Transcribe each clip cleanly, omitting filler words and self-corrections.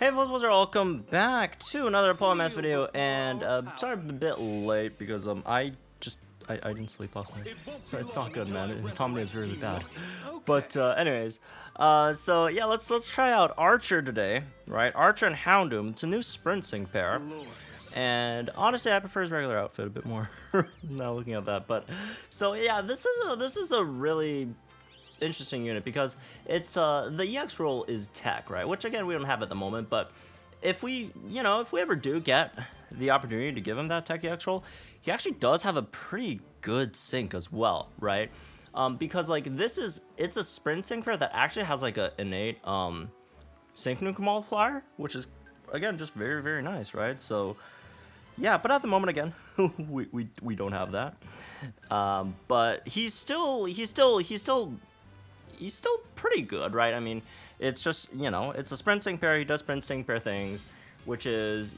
Hey folks, welcome back to another Polemas video, and sorry I'm a bit late because I didn't sleep last night, so it's not good, man. Insomnia is really bad. But anyways, so yeah, let's try out Archer today, right? Archer and Houndoom. It's a new sprint sync pair, and honestly, I prefer his regular outfit a bit more. Now looking at that, but so yeah, this is a really interesting unit because it's the EX role is tech, right? Which again we don't have at the moment, but if we ever do get the opportunity to give him that tech EX role, he actually does have a pretty good sync as well, right? Because like it's a sprint sync pair that actually has like a innate sync nuke multiplier, which is again just very nice, right? So yeah, but at the moment again we don't have that, but he's still pretty good, right? I mean, it's just, it's a sprint sync pair. He does sprint sync pair things, which is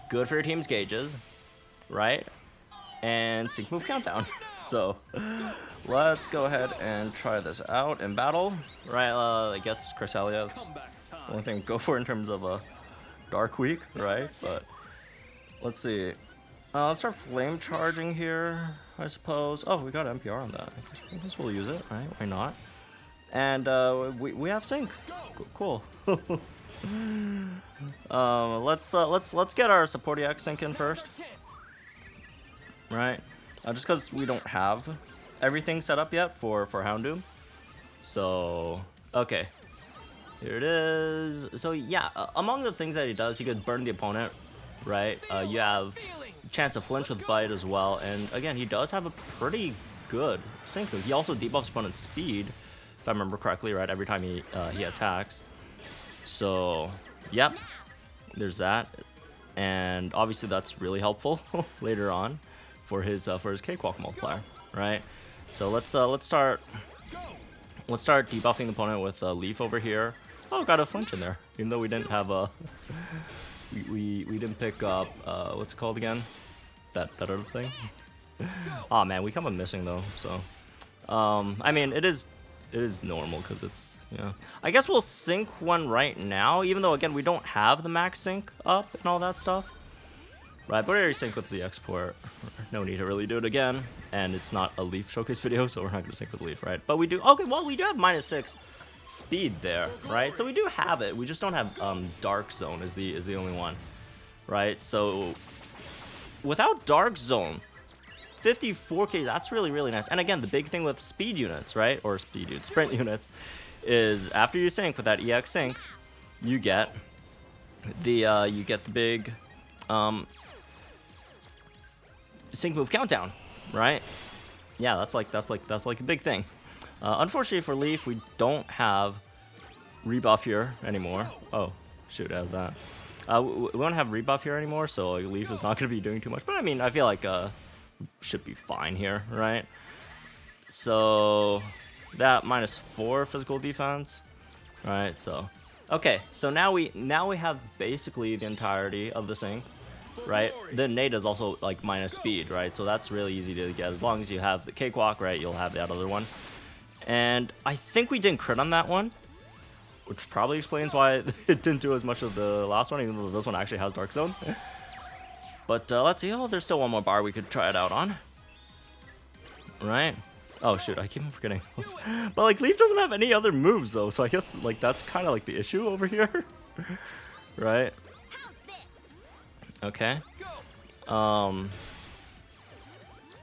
good for your team's gauges, right? And sync move countdown. So let's go ahead and try this out in battle, right? I guess Cresselia is the only thing to go for in terms of a Dark Week, right? But let's see. Let's start flame charging here, I suppose. Oh, we got NPR on that. I guess we'll use it, right? Why not? And we have sync. Cool. Let's get our support EX sync in first, right? Just because we don't have everything set up yet for Houndoom. So okay, here it is. So yeah, among the things that he does, he could burn the opponent, right? You have chance to flinch with bite as well, and again he does have a pretty good sync move. He also debuffs opponent's speed, if I remember correctly, right, every time he attacks. So yep, there's that, and obviously that's really helpful later on for his cakewalk multiplier, right? So let's start debuffing the opponent with a leaf over here. Oh, got a flinch in there, even though we didn't have a we didn't pick up what's it called again? That other thing. Oh man, we come up missing though. So I mean it is normal because it's, I guess we'll sync one right now, even though again we don't have the max sync up and all that stuff, right? But we already sync with the export. No need to really do it again, and it's not a leaf showcase video, so we're not gonna sync with leaf, right? But we do. Okay, well we do have -6 speed there, right? So we do have it. We just don't have Dark Zone is the only one, right? So without Dark Zone, 54k, that's really nice. And again, the big thing with speed units, right, or sprint units, is after you sync with that EX sync, you get the big sync move countdown, right? Yeah, that's like a big thing. Unfortunately for Leaf, we don't have rebuff here anymore. Oh, shoot, it has that. We don't have rebuff here anymore, so like, Leaf is not going to be doing too much. But I mean, I feel like should be fine here, right? So that -4 physical defense, right? So okay, so now we have basically the entirety of the sync, right? The innate is also like minus speed, right? So that's really easy to get as long as you have the cakewalk, right? You'll have that other one. And I think we didn't crit on that one, which probably explains why it didn't do as much of the last one, even though this one actually has Dark Zone. But let's see. Oh, there's still one more bar we could try it out on. Right? Oh, shoot. I keep on forgetting. But, like, Leaf doesn't have any other moves, though. So I guess, like, that's kind of, like, the issue over here. Right? Okay.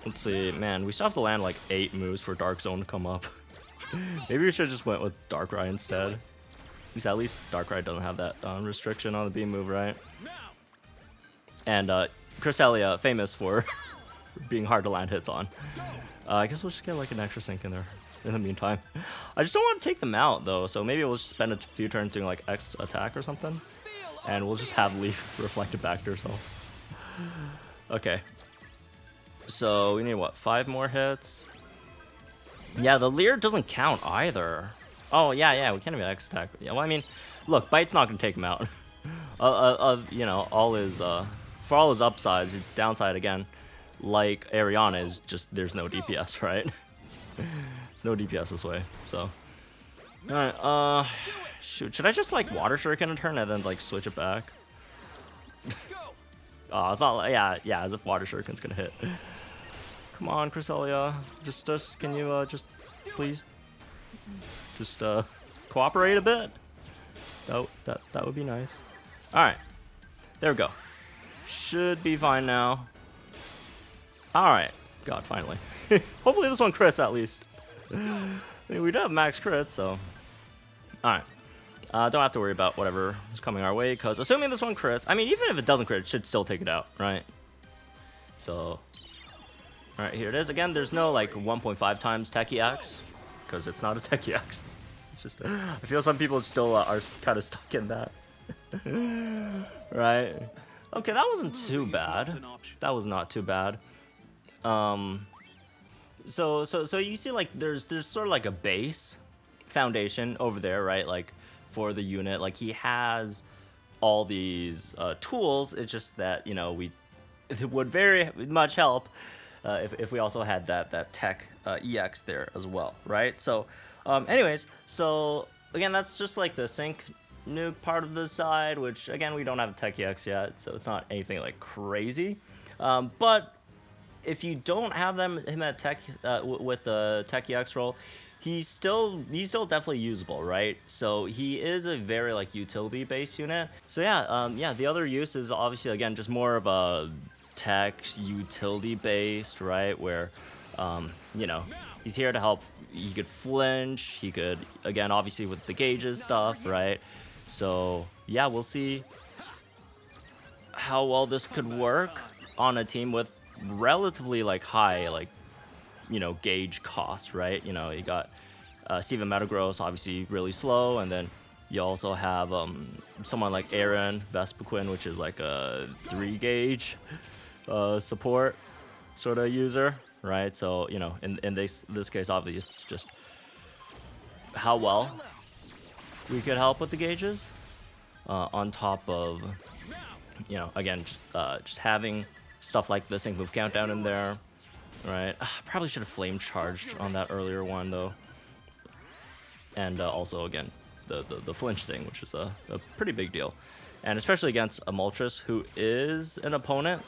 Let's see. Man, we still have to land, like, 8 moves for Dark Zone to come up. Maybe we should have just went with Darkrai instead. At least Darkrai doesn't have that restriction on the beam move, right? And Cresselia, famous for being hard to land hits on. I guess we'll just get like an extra sync in there in the meantime. I just don't want to take them out though, so maybe we'll just spend a few turns doing like X attack or something, and we'll just have Leaf reflect it back to herself. Okay. So we need what, 5 more hits? Yeah, the Leer doesn't count either. Oh yeah, we can't even X attack. Yeah, well I mean, look, Bite's not gonna take him out. All his for all his upsides, his downside again, like Ariana, is just there's no DPS, right? No DPS this way. So, all right. Shoot, should I just like water shuriken a turn and then like switch it back? Oh, it's not. Yeah, as if water shuriken's gonna hit. Come on, Cresselia. Just can you just please just cooperate a bit? That would be nice. All right, there we go. Should be fine now. All right, God, finally. Hopefully this one crits at least. I mean, we do have max crits, so. All right. Don't have to worry about whatever is coming our way, because assuming this one crits, I mean, even if it doesn't crit, it should still take it out, right? So, alright, here it is. Again, there's no, like, 1.5 times Techie Axe, because it's not a Techie Axe. It's just, I feel some people still are kind of stuck in that. Right? Okay, that wasn't too bad. That was not too bad. So you see, like, there's sort of like a base foundation over there, right? Like, for the unit, like he has all these tools. It's just that, you know, it would very much help if we also had that tech EX there as well, right? So anyways, so again, that's just like the sync nuke part of the side, which again, we don't have a tech EX yet, so it's not anything like crazy. But if you don't have him at tech with the tech EX role, he's still definitely usable, right? So he is a very like utility based unit. So yeah, the other use is obviously again just more of a tech utility based, right? Where you know, he's here to help. He could flinch. He could, again, obviously with the gauges stuff, right? So yeah, we'll see how well this could work on a team with relatively like high like, you know, gauge cost, right? You know, you got Steven Metagross, obviously really slow, and then you also have someone like Aaron Vespaquin, which is like a 3 gauge support sort of user, right? So, you know, in this case, obviously, it's just how well we could help with the gauges on top of, you know, again, just having stuff like the sync move countdown in there. Right, probably should have flame charged on that earlier one though, and also again the flinch thing, which is a pretty big deal, and especially against a Moltres, who is an opponent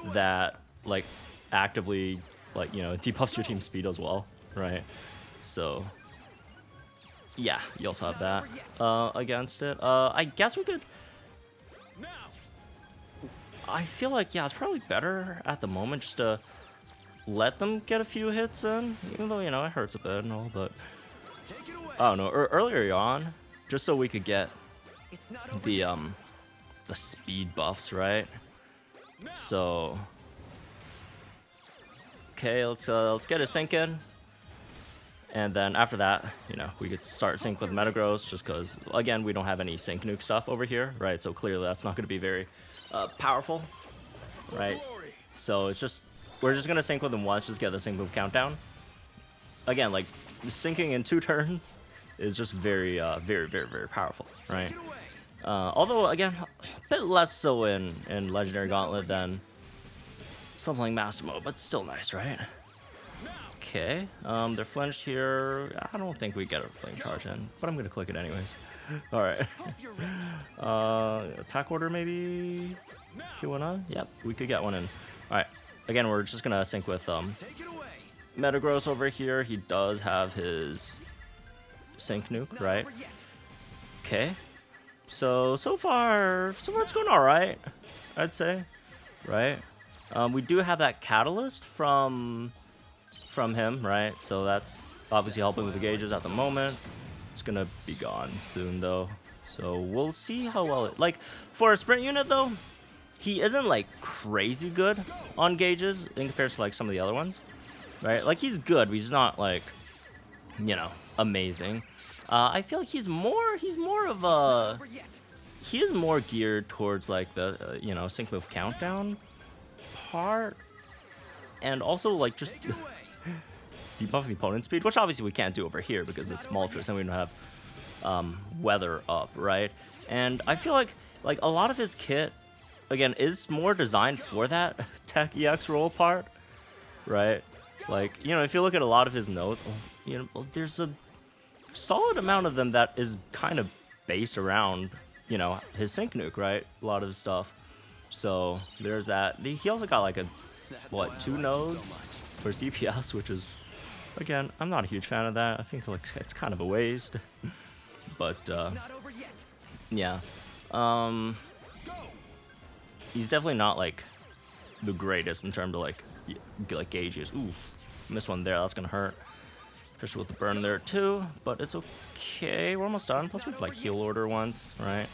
that like actively like, you know, debuffs your team speed as well, right? So yeah, you also have that against it. I guess we could. I feel like, yeah, it's probably better at the moment just to let them get a few hits in, even though, you know, it hurts a bit and all, but I don't know, earlier on, just so we could get the speed buffs, right? So okay, let's get a sync in, and then after that, you know, we could start sync with Metagross, just because again, we don't have any sync nuke stuff over here, right? So clearly that's not going to be very powerful, right? So it's just, we're just gonna sync with him once, just get the sync move countdown. Again, like syncing in 2 turns is just very powerful, right? Although again, a bit less so in Legendary Gauntlet than something like Master Mode, but still nice, right? Okay, they're flinched here. I don't think we get a flame charge in, but I'm gonna click it anyways. All right. Attack order maybe. Get one on? Yep, we could get one in. All right. Again, we're just gonna sync with Metagross over here. He does have his sync nuke, right? Okay. So far it's going all right, I'd say, right? We do have that catalyst from him, right? So that's obviously helping with the gauges at the moment. It's gonna be gone soon though, so we'll see how well it, like, for a sprint unit though, he isn't like crazy good on gauges in comparison to like some of the other ones, right? Like, he's good, but he's not like, you know, amazing. I feel like he is more geared towards like the you know, sync move countdown part, and also like just debuffing opponent speed, which obviously we can't do over here because it's Moltres and we don't have weather up, right? And I feel like a lot of his kit again is more designed for that tech EX roll part, right? Like, you know, if you look at a lot of his notes, you know, there's a solid amount of them that is kind of based around, you know, his sync nuke, right? A lot of his stuff. So there's that. He also got like a, what, 2 nodes for his DPS, which is, again, I'm not a huge fan of that. I think like it's kind of a waste. But yeah, he's definitely not like the greatest in terms of like gauges. Ooh, missed one there. That's gonna hurt. Especially with the burn there too, but it's okay. We're almost done. Plus we have like heal order once, right?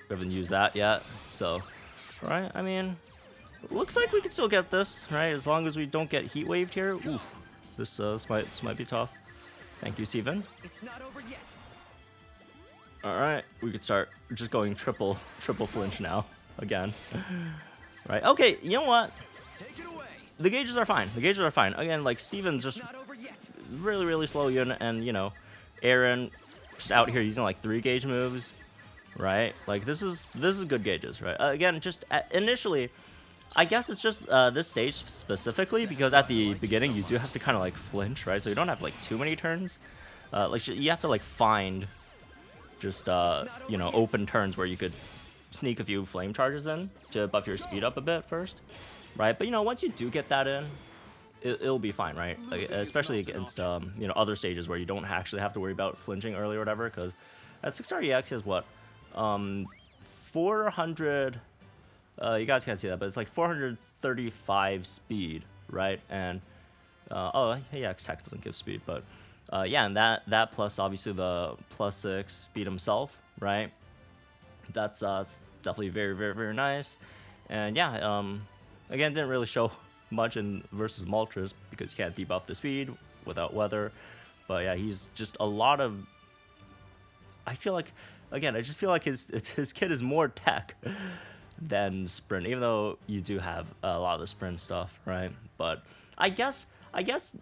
We haven't used that yet, so right. I mean, looks like we can still get this, right? As long as we don't get heat waved here. Ooh, this might be tough. Thank you, Steven. It's not over yet. All right, we could start just going triple flinch now again. Right. Okay. You know what? Take it away. The gauges are fine. The gauges are fine. Again, like Steven's just Not over yet. really slow unit, and you know, Aaron just out here using like 3 gauge moves, right? Like this is good gauges, right? Again, just initially, I guess it's just this stage specifically because at the beginning you do have to kind of like flinch, right? So you don't have like too many turns. Like you have to like find just you know, open turns where you could sneak a few flame charges in to buff your speed up a bit first, right? But you know, once you do get that in, it'll be fine, right? Like, especially against you know, other stages where you don't actually have to worry about flinching early or whatever, because at 6-star EX is what 400. You guys can't see that, but it's like 435 speed, right? And oh, EX tech doesn't give speed, but yeah, and that plus obviously the +6 speed himself, right? That's it's definitely very nice. And yeah, again, didn't really show much in versus Moltres because you can't debuff the speed without weather. But yeah, he's just a lot of. I feel like, again, I just feel like his kit is more tech than sprint, even though you do have a lot of the sprint stuff, right? But I guess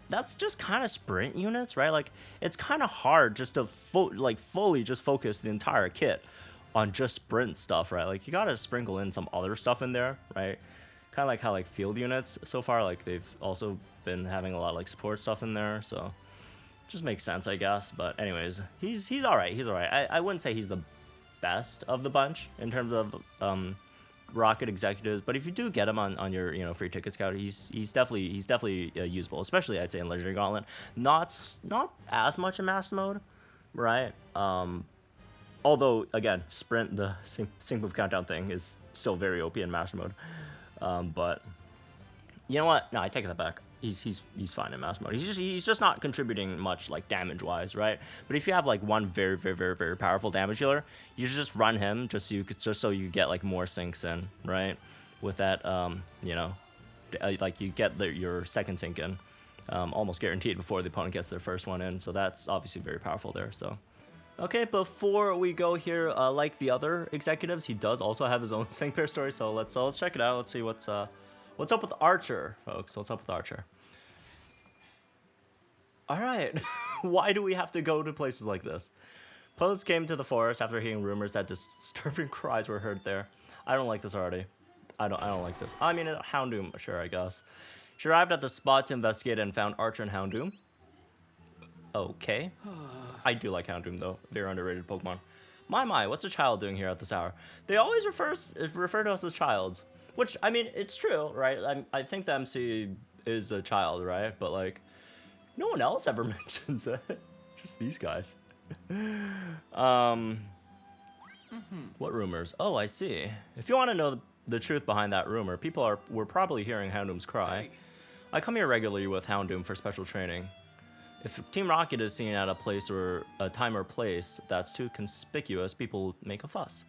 that's just kind of sprint units, right? Like it's kind of hard just to fully just focus the entire kit on just sprint stuff, right? Like you gotta sprinkle in some other stuff in there, right? Kind of like how like field units so far, like they've also been having a lot of like support stuff in there, so just makes sense, I guess. But anyways, he's all right. He's all right. I wouldn't say he's the best of the bunch in terms of Rocket executives, but if you do get him on your, you know, free ticket scout, he's definitely usable, especially I'd say in Legendary Gauntlet. Not as much in Master Mode, right? Although again, sprint, the sync move countdown thing is still very OP in Master Mode. But you know what? No, I take that back. He's fine in Master Mode. He's just not contributing much like damage wise, right? But if you have like one very powerful damage healer, you should just run him just so you get like more syncs in, right? With that, you know, like you get your second sync in, almost guaranteed before the opponent gets their first one in. So that's obviously very powerful there. So. Okay, before we go here, like the other executives, he does also have his own sync pair story. So let's check it out. Let's see what's up with Archer, folks. What's up with Archer? All right. Why do we have to go to places like this? Pose came to the forest after hearing rumors that disturbing cries were heard there. I don't like this already. I don't like this. I mean, Houndoom, sure, I guess. She arrived at the spot to investigate and found Archer and Houndoom. Okay. I do like Houndoom, though. Very underrated Pokemon. My, what's a child doing here at this hour? They always refer to us as childs. Which, I mean, it's true, right? I think the MC is a child, right? But, like, no one else ever mentions it. Just these guys. What rumors? Oh, I see. If you want to know the truth behind that rumor, people were probably hearing Houndoom's cry. Hey. I come here regularly with Houndoom for special training. If Team Rocket is seen at a place or a time or place that's too conspicuous, people make a fuss.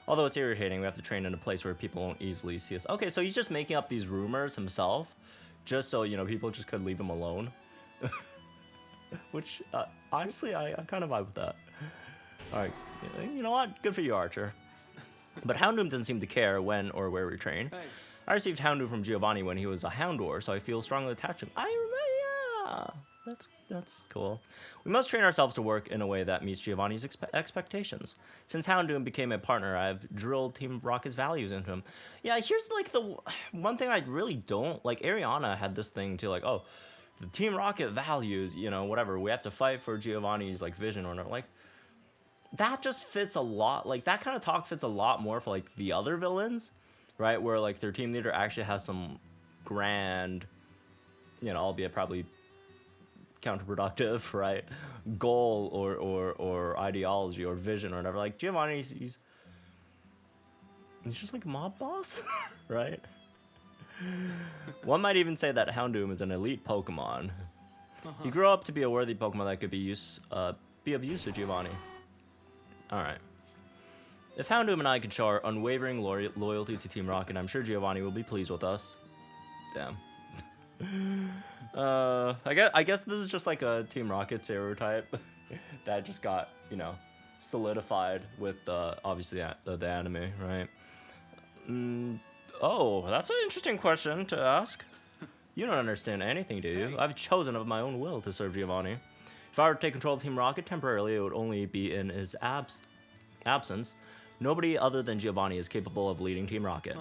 Although it's irritating, we have to train in a place where people won't easily see us. Okay, so he's just making up these rumors himself, just so, you know, people just could leave him alone. Which, honestly, I kind of vibe with that. Alright, you know what? Good for you, Archer. But Houndoom doesn't seem to care when or where we train. Hey. I received Houndoom from Giovanni when he was a Houndour, so I feel strongly attached to him. I remember, yeah. That's cool. We must train ourselves to work in a way that meets Giovanni's expectations. Since Houndoom became a partner, I've drilled Team Rocket's values into him. Yeah, here's like the one thing I really don't like. Ariana had this thing too, like, oh, the Team Rocket values, you know, whatever. We have to fight for Giovanni's like vision or not. Like, that just fits a lot. Like, that kind of talk fits a lot more for, like, the other villains, right? Where, like, their team leader actually has some grand, you know, albeit probably counterproductive, right? Goal or ideology or vision or whatever. Like, Giovanni, he's just like a mob boss, right? One might even say that Houndoom is an elite Pokemon. He grew up to be a worthy Pokemon that could be of use to Giovanni. Alright. If Houndoom and I could show our unwavering loyalty to Team Rocket, I'm sure Giovanni will be pleased with us. Damn. I guess this is just like a Team Rocket stereotype that just got, you know, solidified with obviously the anime, right? Oh, that's an interesting question to ask. You don't understand anything, do you? I've chosen of my own will to serve Giovanni. If I were to take control of Team Rocket temporarily, it would only be in his absence. Nobody other than Giovanni is capable of leading Team Rocket.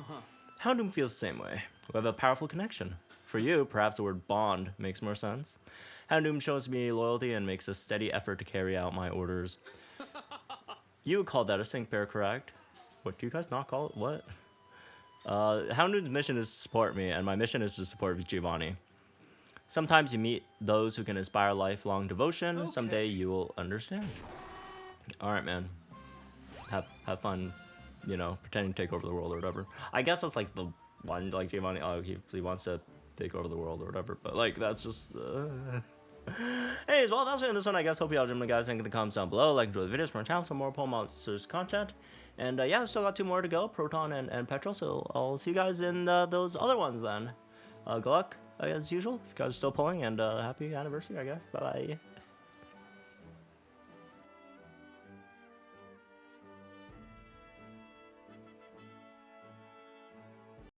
Houndoom feels the same way. We have a powerful connection. For you, perhaps the word bond makes more sense. Houndoom shows me loyalty and makes a steady effort to carry out my orders. You would call that a sync pair, correct? What do you guys not call it? What? Houndoom's mission is to support me, and my mission is to support Giovanni. Sometimes you meet those who can inspire lifelong devotion. Okay. Someday you will understand. All right, man. Have fun, you know, pretending to take over the world or whatever. I guess that's like the one, like Giovanni. Oh, he wants to take over the world or whatever. But like that's just. Anyways, well, that's it in this one. I guess. Hope you all enjoyed, guys. Think in the comments down below. Like, enjoy the videos for my channel for more Pokemon Monsters content. And yeah, still got 2 more to go, Proton and Petrol. So I'll see you guys in those other ones then. Good luck as usual. If you guys are still pulling, and happy anniversary, I guess. Bye bye.